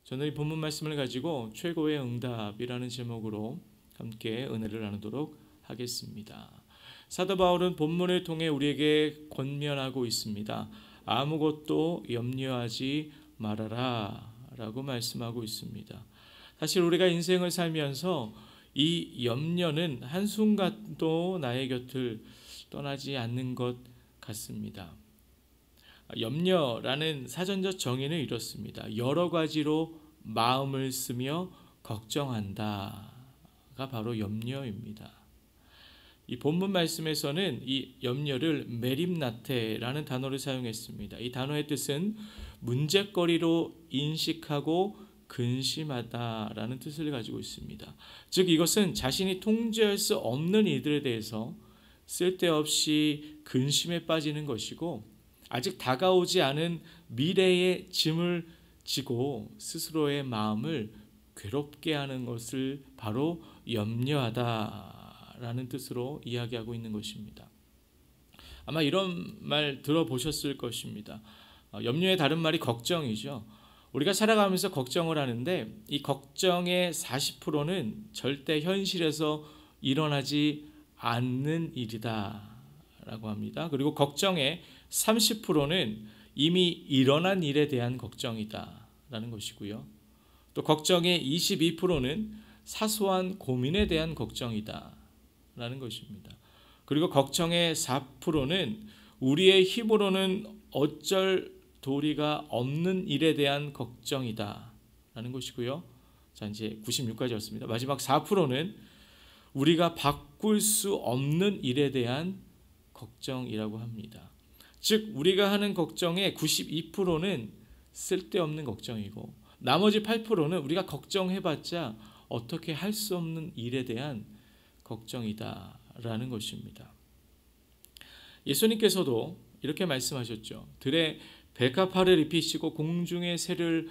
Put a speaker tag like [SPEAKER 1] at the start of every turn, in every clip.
[SPEAKER 1] 저는 이 본문 말씀을 가지고 최고의 응답이라는 제목으로 함께 은혜를 나누도록 하겠습니다. 사도 바울은 본문을 통해 우리에게 권면하고 있습니다. 아무것도 염려하지 말아라 라고 말씀하고 있습니다. 사실 우리가 인생을 살면서 이 염려는 한순간도 나의 곁을 떠나지 않는 것 같습니다. 염려라는 사전적 정의는 이렇습니다. 여러 가지로 마음을 쓰며 걱정한다가 바로 염려입니다. 이 본문 말씀에서는 이 염려를 메림나테라는 단어를 사용했습니다. 이 단어의 뜻은 문제거리로 인식하고 근심하다라는 뜻을 가지고 있습니다. 즉 이것은 자신이 통제할 수 없는 일들에 대해서 쓸데없이 근심에 빠지는 것이고, 아직 다가오지 않은 미래의 짐을 지고 스스로의 마음을 괴롭게 하는 것을 바로 염려하다라는 뜻으로 이야기하고 있는 것입니다. 아마 이런 말 들어보셨을 것입니다. 염려의 다른 말이 걱정이죠. 우리가 살아가면서 걱정을 하는데 이 걱정의 40%는 절대 현실에서 일어나지 않는 일이다 라고 합니다. 그리고 걱정의 30%는 이미 일어난 일에 대한 걱정이다 라는 것이고요. 또 걱정의 22%는 사소한 고민에 대한 걱정이다 라는 것입니다. 그리고 걱정의 4%는 우리의 힘으로는 어쩔 도리가 없는 일에 대한 걱정이다 라는 것이고요. 자, 이제 96까지였습니다. 마지막 4%는 우리가 바꿀 수 없는 일에 대한 걱정이라고 합니다. 즉 우리가 하는 걱정의 92%는 쓸데없는 걱정이고 나머지 8%는 우리가 걱정해봤자 어떻게 할 수 없는 일에 대한 걱정이다라는 것입니다. 예수님께서도 이렇게 말씀하셨죠. 들에 백합화를 입히시고 공중의 새를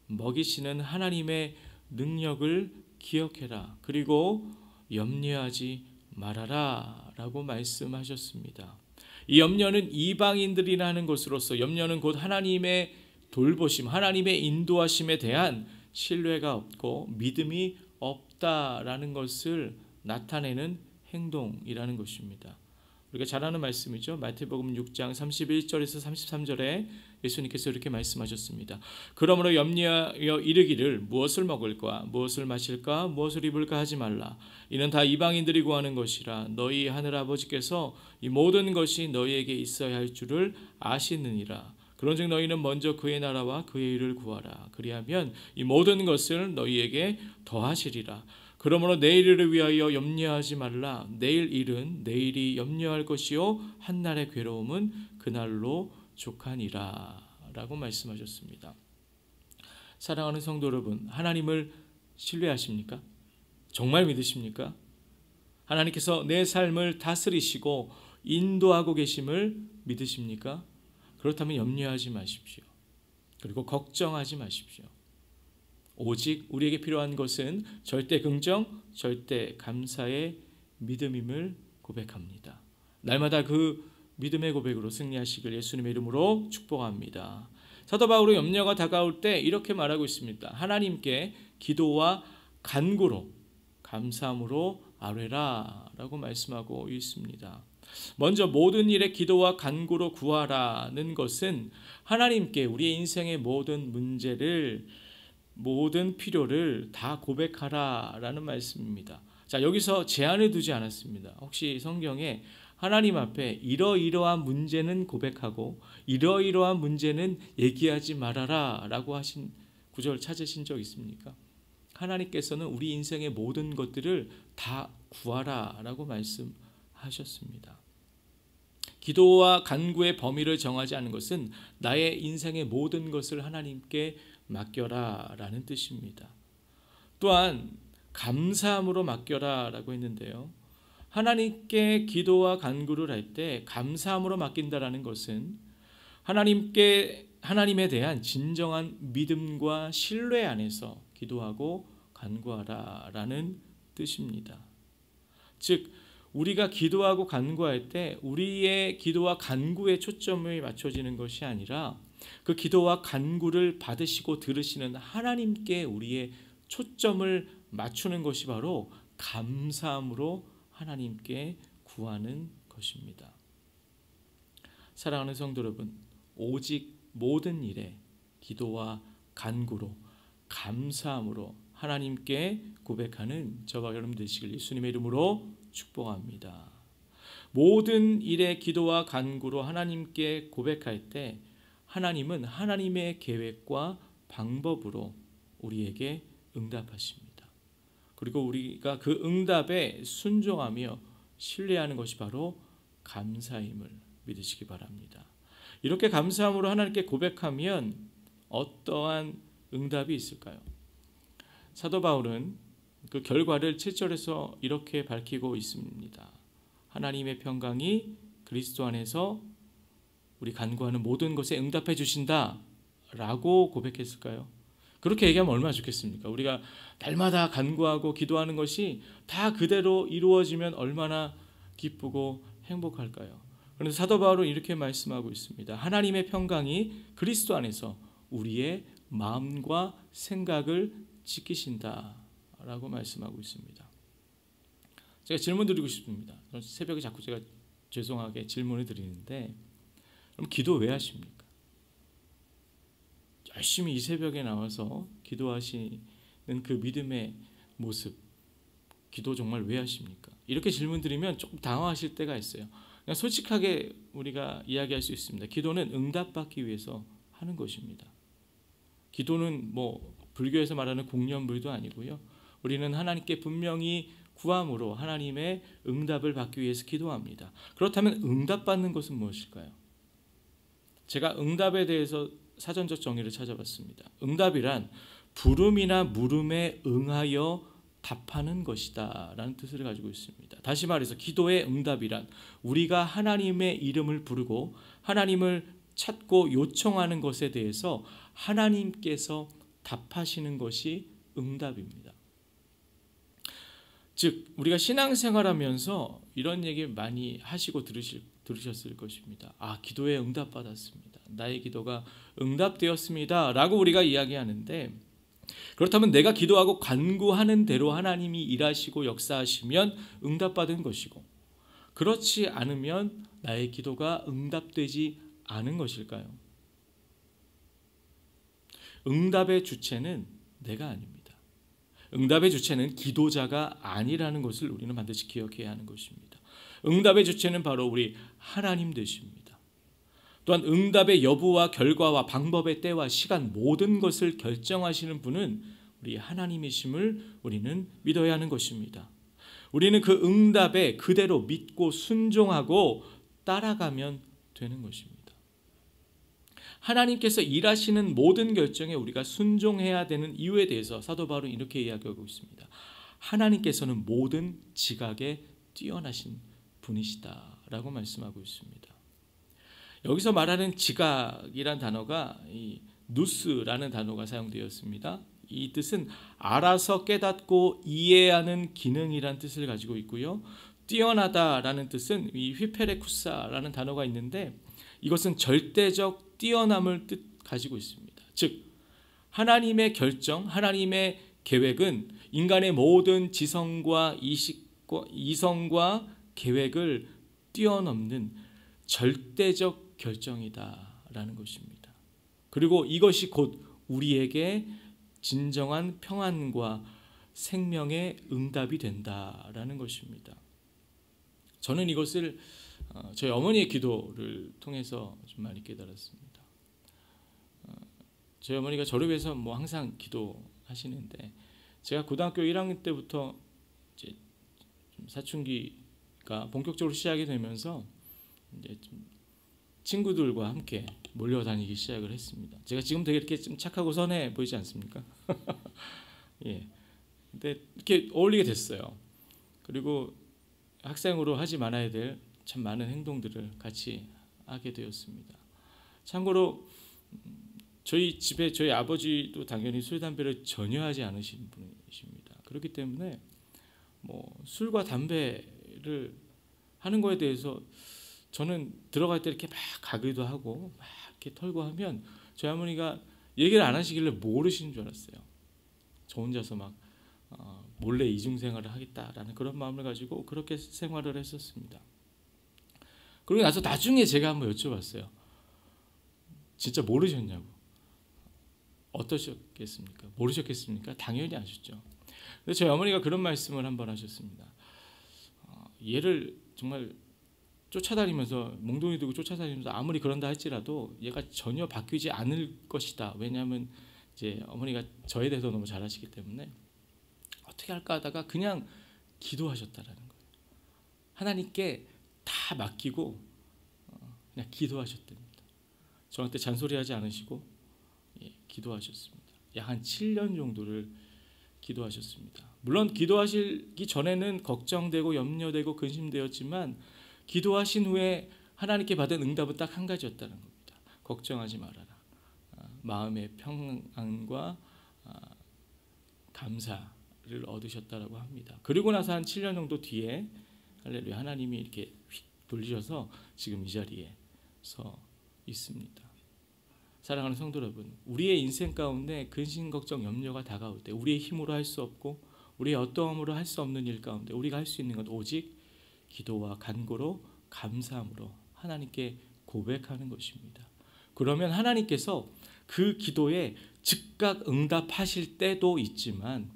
[SPEAKER 1] 먹이시는 하나님의 능력을 기억해라. 그리고 염려하지 말아라 라고 말씀하셨습니다. 이 염려는 이방인들이라는 것으로서 염려는 곧 하나님의 돌보심, 하나님의 인도하심에 대한 신뢰가 없고 믿음이 없다라는 것을 나타내는 행동이라는 것입니다. 우리가 잘 아는 말씀이죠. 마태복음 6장 31절에서 33절에 예수님께서 이렇게 말씀하셨습니다. 그러므로 염려하여 이르기를 무엇을 먹을까, 무엇을 마실까, 무엇을 입을까 하지 말라. 이는 다 이방인들이 구하는 것이라. 너희 하늘 아버지께서 이 모든 것이 너희에게 있어야 할 줄을 아시느니라. 그런즉 너희는 먼저 그의 나라와 그의 일을 구하라. 그리하면 이 모든 것을 너희에게 더하시리라. 그러므로 내일을 위하여 염려하지 말라. 내일 일은 내일이 염려할 것이요 한날의 괴로움은 그날로 족하니라 라고 말씀하셨습니다. 사랑하는 성도 여러분, 하나님을 신뢰하십니까? 정말 믿으십니까? 하나님께서 내 삶을 다스리시고 인도하고 계심을 믿으십니까? 그렇다면 염려하지 마십시오. 그리고 걱정하지 마십시오. 오직 우리에게 필요한 것은 절대 긍정, 절대 감사의 믿음임을 고백합니다. 날마다 그 믿음의 고백으로 승리하시길 예수님의 이름으로 축복합니다. 사도 바울은 염려가 다가올 때 이렇게 말하고 있습니다. 하나님께 기도와 간구로 감사함으로 아뢰라 라고 말씀하고 있습니다. 먼저 모든 일에 기도와 간구로 구하라는 것은 하나님께 우리의 인생의 모든 문제를, 모든 필요를 다 고백하라라는 말씀입니다. 자, 여기서 제한을 두지 않았습니다. 혹시 성경에 하나님 앞에 이러이러한 문제는 고백하고 이러이러한 문제는 얘기하지 말아라 라고 하신 구절 찾으신 적 있습니까? 하나님께서는 우리 인생의 모든 것들을 다 구하라 라고 말씀하셨습니다. 기도와 간구의 범위를 정하지 않은 것은 나의 인생의 모든 것을 하나님께 맡겨라 라는 뜻입니다. 또한 감사함으로 맡겨라 라고 했는데요. 하나님께 기도와 간구를 할 때 감사함으로 맡긴다라는 것은 하나님에 대한 진정한 믿음과 신뢰 안에서 기도하고 간구하라라는 뜻입니다. 즉 우리가 기도하고 간구할 때 우리의 기도와 간구에 초점이 맞춰지는 것이 아니라 그 기도와 간구를 받으시고 들으시는 하나님께 우리의 초점을 맞추는 것이 바로 감사함으로 하나님께 구하는 것입니다. 사랑하는 성도 여러분, 오직 모든 일에 기도와 간구로 감사함으로 하나님께 고백하는 저와 여러분 되시길 예수님의 이름으로 축복합니다. 모든 일에 기도와 간구로 하나님께 고백할 때 하나님은 하나님의 계획과 방법으로 우리에게 응답하십니다. 그리고 우리가 그 응답에 순종하며 신뢰하는 것이 바로 감사임을 믿으시기 바랍니다. 이렇게 감사함으로 하나님께 고백하면 어떠한 응답이 있을까요? 사도 바울은 그 결과를 7절에서 이렇게 밝히고 있습니다. 하나님의 평강이 그리스도 안에서 우리 간구하는 모든 것에 응답해 주신다 라고 고백했을까요? 그렇게 얘기하면 얼마나 좋겠습니까? 우리가 날마다 간구하고 기도하는 것이 다 그대로 이루어지면 얼마나 기쁘고 행복할까요? 그런데 사도 바울은 이렇게 말씀하고 있습니다. 하나님의 평강이 그리스도 안에서 우리의 마음과 생각을 지키신다 라고 말씀하고 있습니다. 제가 질문 드리고 싶습니다. 새벽에 자꾸 제가 죄송하게 질문을 드리는데, 그럼 기도 왜 하십니까? 열심히 이 새벽에 나와서 기도하시는 그 믿음의 모습, 기도 정말 왜 하십니까? 이렇게 질문 드리면 조금 당황하실 때가 있어요. 그냥 솔직하게 우리가 이야기할 수 있습니다. 기도는 응답받기 위해서 하는 것입니다. 기도는 뭐 불교에서 말하는 공연물도 아니고요. 우리는 하나님께 분명히 구함으로 하나님의 응답을 받기 위해서 기도합니다. 그렇다면 응답받는 것은 무엇일까요? 제가 응답에 대해서 사전적 정의를 찾아봤습니다. 응답이란 부름이나 물음에 응하여 답하는 것이다 라는 뜻을 가지고 있습니다. 다시 말해서 기도의 응답이란 우리가 하나님의 이름을 부르고 하나님을 찾고 요청하는 것에 대해서 하나님께서 답하시는 것이 응답입니다. 즉 우리가 신앙생활하면서 이런 얘기 많이 하시고 들으셨을 것입니다. 기도에 응답받았습니다. 나의 기도가 응답되었습니다 라고 우리가 이야기하는데, 그렇다면 내가 기도하고 간구하는 대로 하나님이 일하시고 역사하시면 응답받은 것이고, 그렇지 않으면 나의 기도가 응답되지 않은 것일까요? 응답의 주체는 내가 아닙니다. 응답의 주체는 기도자가 아니라는 것을 우리는 반드시 기억해야 하는 것입니다. 응답의 주체는 바로 우리 하나님 되십니다. 또한 응답의 여부와 결과와 방법의 때와 시간 모든 것을 결정하시는 분은 우리 하나님이심을 우리는 믿어야 하는 것입니다. 우리는 그 응답에 그대로 믿고 순종하고 따라가면 되는 것입니다. 하나님께서 일하시는 모든 결정에 우리가 순종해야 되는 이유에 대해서 사도 바울은 이렇게 이야기하고 있습니다. 하나님께서는 모든 지각에 뛰어나신 분이시다라고 말씀하고 있습니다. 여기서 말하는 지각이란 단어가 이 누스라는 단어가 사용되었습니다. 이 뜻은 알아서 깨닫고 이해하는 기능이란 뜻을 가지고 있고요. 뛰어나다라는 뜻은 이 휘페레쿠사라는 단어가 있는데, 이것은 절대적 뛰어남을 가지고 있습니다. 즉 하나님의 결정, 하나님의 계획은 인간의 모든 지성과 이성과 계획을 뛰어넘는 절대적 결정이다라는 것입니다. 그리고 이것이 곧 우리에게 진정한 평안과 생명의 응답이 된다라는 것입니다. 저는 이것을 저희 어머니의 기도를 통해서 좀 많이 깨달았습니다. 저희 어머니가 저를 위해서 뭐 항상 기도하시는데, 제가 고등학교 1학년 때부터 이제 좀 사춘기가 본격적으로 시작이 되면서 이제 좀 친구들과 함께 몰려다니기 시작을 했습니다. 제가 지금 되게 이렇게 좀 착하고 선해 보이지 않습니까? 예. 근데 이렇게 어울리게 됐어요. 그리고 학생으로 하지 말아야 될 참 많은 행동들을 같이 하게 되었습니다. 참고로 저희 집에 저희 아버지도 당연히 술 담배를 전혀 하지 않으신 분이십니다. 그렇기 때문에 뭐 술과 담배를 하는 거에 대해서 저는 들어갈 때 이렇게 막 가기도 하고 막 이렇게 털고 하면 저희 어머니가 얘기를 안 하시길래 모르시는 줄 알았어요. 저 혼자서 막 몰래 이중생활을 하겠다라는 그런 마음을 가지고 그렇게 생활을 했었습니다. 그러고 나서 나중에 제가 한번 여쭤봤어요. 진짜 모르셨냐고. 어떠셨겠습니까? 모르셨겠습니까? 당연히 아셨죠. 근데 저희 어머니가 그런 말씀을 한번 하셨습니다. 얘를 정말 쫓아다니면서 몽둥이 들고 쫓아다니면서 아무리 그런다 할지라도 얘가 전혀 바뀌지 않을 것이다. 왜냐하면 이제 어머니가 저에 대해서 너무 잘 아시기 때문에 어떻게 할까 하다가 그냥 기도하셨다라는 거예요. 하나님께 다 맡기고 그냥 기도하셨답니다. 저한테 잔소리하지 않으시고 기도하셨습니다. 약 한 7년 정도를 기도하셨습니다. 물론 기도하시기 전에는 걱정되고 염려되고 근심되었지만 기도하신 후에 하나님께 받은 응답은 딱 한 가지였다는 겁니다. 걱정하지 말아라. 마음의 평안과 감사를 얻으셨다라고 합니다. 그리고 나서 한 7년 정도 뒤에 할렐루야 하나님이 이렇게 휙 돌리셔서 지금 이 자리에 서 있습니다. 사랑하는 성도 여러분, 우리의 인생 가운데 근심, 걱정, 염려가 다가올 때 우리의 힘으로 할 수 없고 우리의 어떠함으로 할 수 없는 일 가운데 우리가 할 수 있는 건 오직 기도와 간구로 감사함으로 하나님께 고백하는 것입니다. 그러면 하나님께서 그 기도에 즉각 응답하실 때도 있지만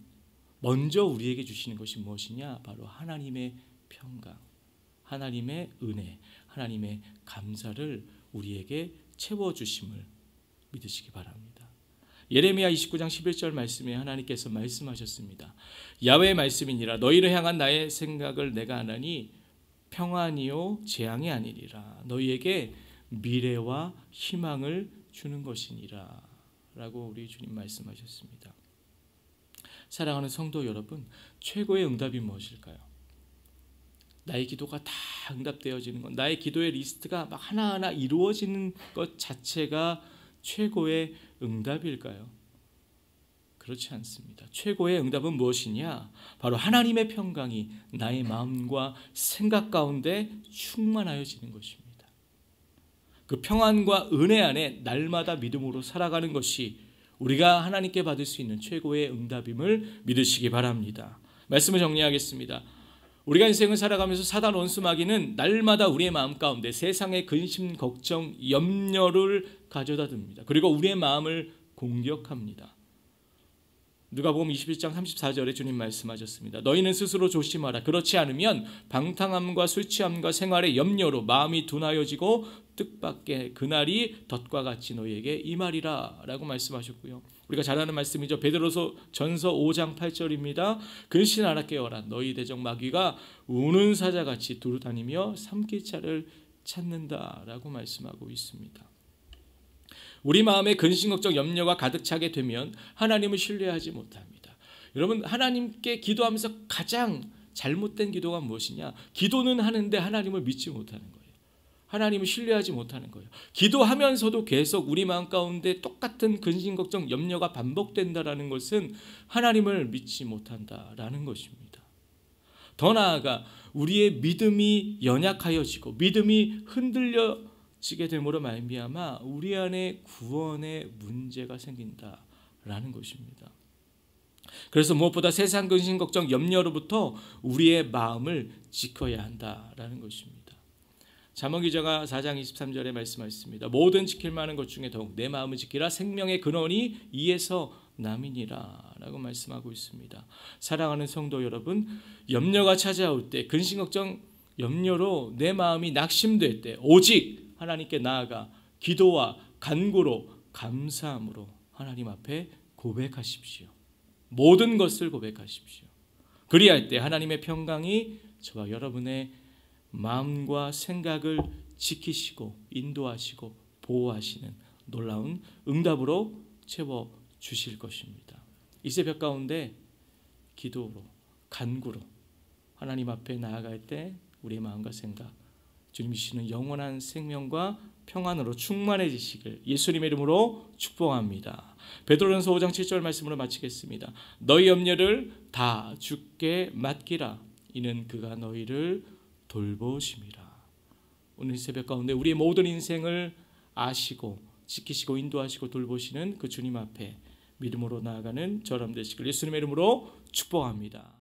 [SPEAKER 1] 먼저 우리에게 주시는 것이 무엇이냐? 바로 하나님의 평강, 하나님의 은혜, 하나님의 감사를 우리에게 채워주심을 믿으시기 바랍니다. 예레미야 29장 11절 말씀에 하나님께서 말씀하셨습니다. 야훼의 말씀이니라 너희를 향한 나의 생각을 내가 아나니 평안이요 재앙이 아니리라 너희에게 미래와 희망을 주는 것이니라 라고 우리 주님 말씀하셨습니다. 사랑하는 성도 여러분, 최고의 응답이 무엇일까요? 나의 기도가 다 응답되어지는 것, 나의 기도의 리스트가 막 하나하나 이루어지는 것 자체가 최고의 응답일까요? 그렇지 않습니다. 최고의 응답은 무엇이냐? 바로 하나님의 평강이 나의 마음과 생각 가운데 충만하여지는 것입니다. 그 평안과 은혜 안에 날마다 믿음으로 살아가는 것이 우리가 하나님께 받을 수 있는 최고의 응답임을 믿으시기 바랍니다. 말씀을 정리하겠습니다. 우리가 인생을 살아가면서 사단 원수마귀는 날마다 우리의 마음 가운데 세상의 근심, 걱정, 염려를 가져다 듭니다. 그리고 우리의 마음을 공격합니다. 누가복음 21장 34절에 주님 말씀하셨습니다. 너희는 스스로 조심하라. 그렇지 않으면 방탕함과 술취함과 생활의 염려로 마음이 둔하여지고 뜻밖의 그날이 덫과 같이 너희에게 임하리라 라고 말씀하셨고요. 우리가 잘 아는 말씀이죠. 베드로서 전서 5장 8절입니다. 근신하라 깨어라. 너희 대적 마귀가 우는 사자같이 두루다니며 삼킬 자를 찾는다라고 말씀하고 있습니다. 우리 마음에 근심, 걱정, 염려가 가득 차게 되면 하나님을 신뢰하지 못합니다. 여러분, 하나님께 기도하면서 가장 잘못된 기도가 무엇이냐? 기도는 하는데 하나님을 믿지 못하는 거예요. 하나님을 신뢰하지 못하는 거예요. 기도하면서도 계속 우리 마음 가운데 똑같은 근심, 걱정, 염려가 반복된다라는 것은 하나님을 믿지 못한다라는 것입니다. 더 나아가 우리의 믿음이 연약하여지고 믿음이 흔들려지게 됨으로 말미암아 우리 안에 구원의 문제가 생긴다라는 것입니다. 그래서 무엇보다 세상 근심, 걱정, 염려로부터 우리의 마음을 지켜야 한다라는 것입니다. 잠언 기자가 4장 23절에 말씀하셨습니다. 모든 지킬 만한 것 중에 더욱 내 마음을 지키라. 생명의 근원이 이에서 남이니라 라고 말씀하고 있습니다. 사랑하는 성도 여러분, 염려가 찾아올 때, 근심, 걱정, 염려로 내 마음이 낙심될 때 오직 하나님께 나아가 기도와 간구로 감사함으로 하나님 앞에 고백하십시오. 모든 것을 고백하십시오. 그리할 때 하나님의 평강이 저와 여러분의 마음과 생각을 지키시고 인도하시고 보호하시는 놀라운 응답으로 채워주실 것입니다. 이 새벽 가운데 기도로 간구로 하나님 앞에 나아갈 때 우리의 마음과 생각 주님이 주시는 영원한 생명과 평안으로 충만해지시길 예수님의 이름으로 축복합니다. 베드로전서 5장 7절 말씀으로 마치겠습니다. 너희 염려를 다 주께 맡기라. 이는 그가 너희를 돌보심이라. 오늘 새벽 가운데 우리의 모든 인생을 아시고 지키시고 인도하시고 돌보시는 그 주님 앞에 믿음으로 나아가는 저람 되시길 예수님의 이름으로 축복합니다.